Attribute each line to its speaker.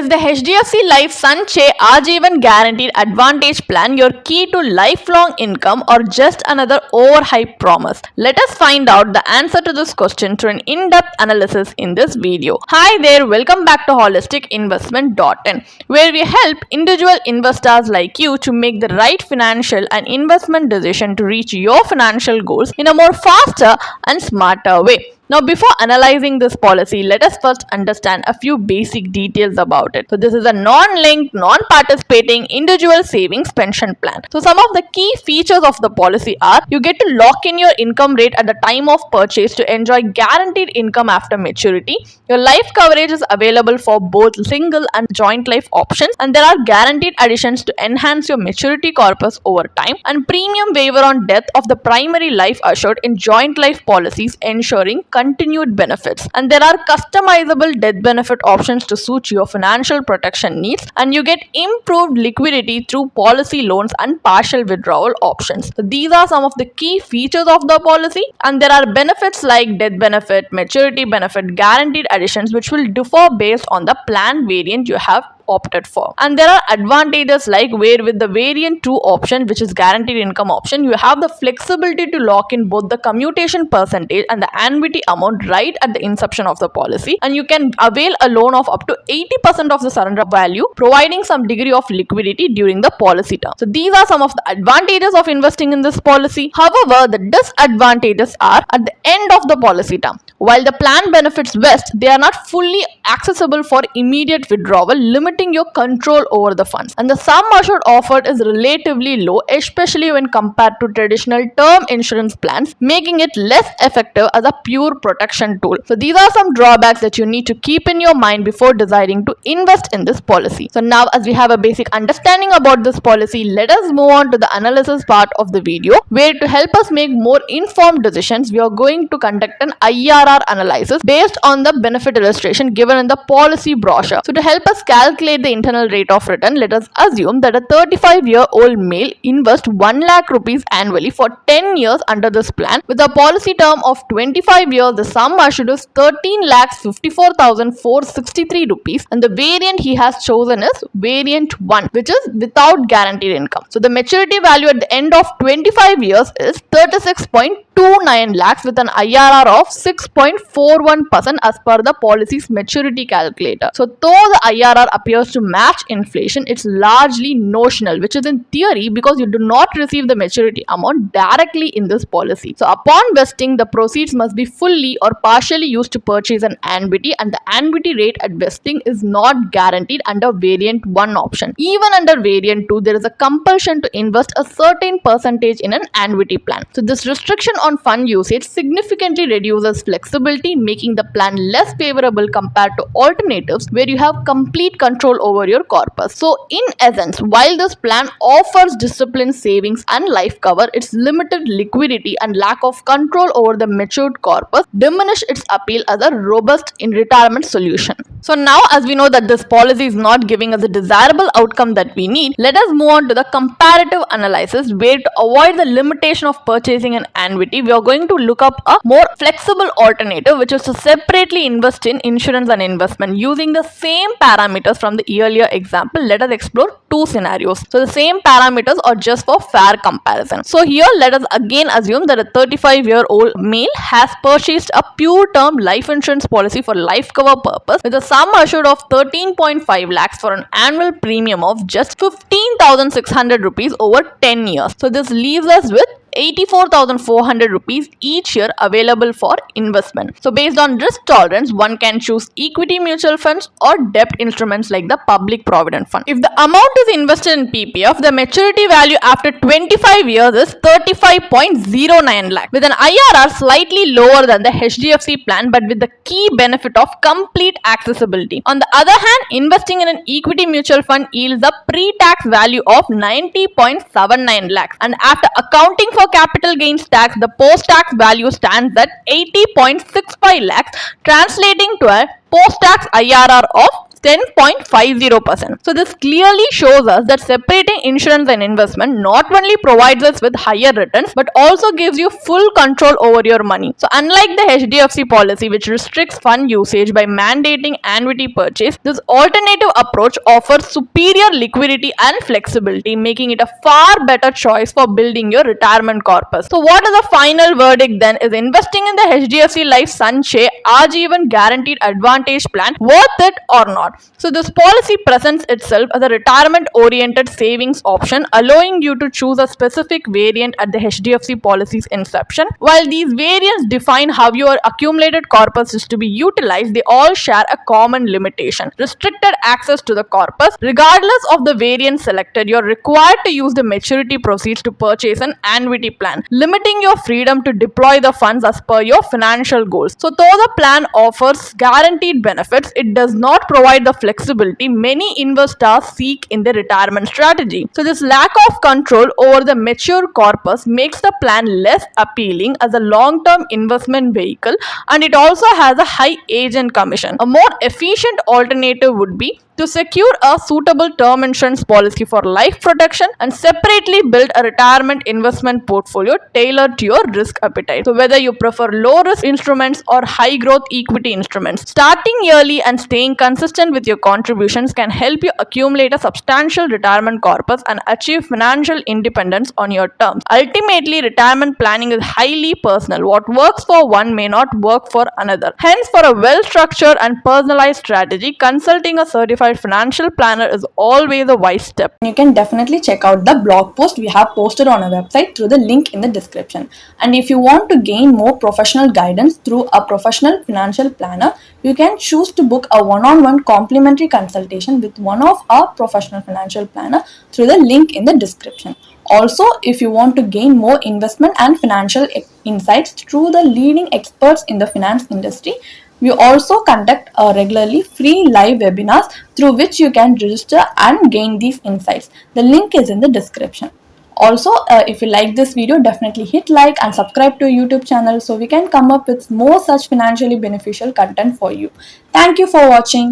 Speaker 1: Is the HDFC Life Sanchay Aajeevan Guaranteed Advantage Plan your key to lifelong income or just another overhyped promise? Let us find out the answer to this question through an in-depth analysis in this video. Hi there, welcome back to holisticinvestment.in, where we help individual investors like you to make the right financial and investment decision to reach your financial goals in a more faster and smarter way. Now, before analyzing this policy, let us first understand a few basic details about it. So, this is a non-linked, non-participating individual savings pension plan. So, some of the key features of the policy are: you get to lock in your income rate at the time of purchase to enjoy guaranteed income after maturity. Your life coverage is available for both single and joint life options, and there are guaranteed additions to enhance your maturity corpus over time, and premium waiver on death of the primary life assured in joint life policies, ensuring continued benefits. And there are customizable death benefit options to suit your financial protection needs, and you get improved liquidity through policy loans and partial withdrawal options. So these are some of the key features of the policy, and there are benefits like death benefit, maturity benefit, guaranteed additions, which will differ based on the plan variant you have opted for. And there are advantages like where with the variant 2 option, which is guaranteed income option, you have the flexibility to lock in both the commutation percentage and the annuity amount right at the inception of the policy, and you can avail a loan of up to 80% of the surrender value, providing some degree of liquidity during the policy term. So these are some of the advantages of investing in this policy. However, the disadvantages are at the end of the policy term. While the plan benefits vest, they are not fully accessible for immediate withdrawal, limiting your control over the funds. And the sum assured offered is relatively low, especially when compared to traditional term insurance plans, making it less effective as a pure protection tool. So these are some drawbacks that you need to keep in your mind before deciding to invest in this policy. So now, as we have a basic understanding about this policy, let us move on to the analysis part of the video, where to help us make more informed decisions, we are going to conduct an IRR analysis based on the benefit illustration given in the policy brochure. So to help us calculate the internal rate of return, let us assume that a 35-year-old male invests 1 lakh rupees annually for 10 years under this plan. With a policy term of 25 years, the sum assured is 13,54,463 rupees, and the variant he has chosen is variant 1, which is without guaranteed income. So the maturity value at the end of 25 years is 36.29 lakhs with an IRR of 6.41% as per the policy's maturity calculator. So though the IRR appears to match inflation, it's largely notional, which is in theory because you do not receive the maturity amount directly in this policy. So upon vesting, the proceeds must be fully or partially used to purchase an annuity, and the annuity rate at vesting is not guaranteed under variant 1 option. Even under variant 2, there is a compulsion to invest a certain percentage in an annuity plan. So this restriction on fund usage significantly reduces flexibility, making the plan less favorable compared to alternatives where you have complete control over your corpus. So in essence, while this plan offers disciplined savings and life cover, its limited liquidity and lack of control over the matured corpus diminish its appeal as a robust in retirement solution. So now, as we know that this policy is not giving us a desirable outcome that we need, let us move on to the comparative analysis, where to avoid the limitation of purchasing an annuity, we are going to look up a more flexible alternative, which is to separately invest in insurance and investment using the same parameters from the earlier example. Let us explore two scenarios. So the same parameters are just for fair comparison. So here let us again assume that a 35-year-old male has purchased a pure term life insurance policy for life cover purpose with a sum assured of 13.5 lakhs for an annual premium of just 15,600 rupees over 10 years. So this leaves us with 84,400 rupees each year available for investment. So based on risk tolerance, one can choose equity mutual funds or debt instruments like the public provident fund. If the amount is invested in PPF, the maturity value after 25 years is 35.09 lakh with an IRR slightly lower than the HDFC plan, but with the key benefit of complete accessibility. On the other hand, investing in an equity mutual fund yields a pre-tax value of 90.79 lakhs, and after accounting for capital gains tax, the post-tax value stands at 80.65 lakhs, translating to a post-tax IRR of 10.50%. So this clearly shows us that separating insurance and investment not only provides us with higher returns but also gives you full control over your money. So unlike the HDFC policy, which restricts fund usage by mandating annuity purchase, this alternative approach offers superior liquidity and flexibility, making it a far better choice for building your retirement corpus. So what is the final verdict then? Is investing in the HDFC Life Sanchay Aajeevan Guaranteed Advantage Plan worth it or not? So this policy presents itself as a retirement oriented savings option, allowing you to choose a specific variant at the HDFC policy's inception. While these variants define how your accumulated corpus is to be utilized, they all share a common limitation: restricted access to the corpus. Regardless of the variant selected, you're required to use the maturity proceeds to purchase an annuity plan, limiting your freedom to deploy the funds as per your financial goals. So though the plan offers guaranteed benefits, it does not provide the flexibility many investors seek in their retirement strategy. So this lack of control over the mature corpus makes the plan less appealing as a long-term investment vehicle, and it also has a high agent commission. A more efficient alternative would be to secure a suitable term insurance policy for life protection and separately build a retirement investment portfolio tailored to your risk appetite. So whether you prefer low risk instruments or high growth equity instruments, starting early and staying consistent with your contributions can help you accumulate a substantial retirement corpus and achieve financial independence on your terms. Ultimately, retirement planning is highly personal. What works for one may not work for another. Hence, for a well structured and personalized strategy, consulting a certified financial planner is always a wise step.
Speaker 2: You can definitely check out the blog post we have posted on our website through the link in the description. And if you want to gain more professional guidance through a professional financial planner, you can choose to book a one-on-one complimentary consultation with one of our professional financial planner through the link in the description. Also, if you want to gain more investment and financial insights through the leading experts in the finance industry, we also conduct regularly free live webinars through which you can register and gain these insights. The link is in the description. Also, if you like this video, definitely hit like and subscribe to our YouTube channel so we can come up with more such financially beneficial content for you. Thank you for watching.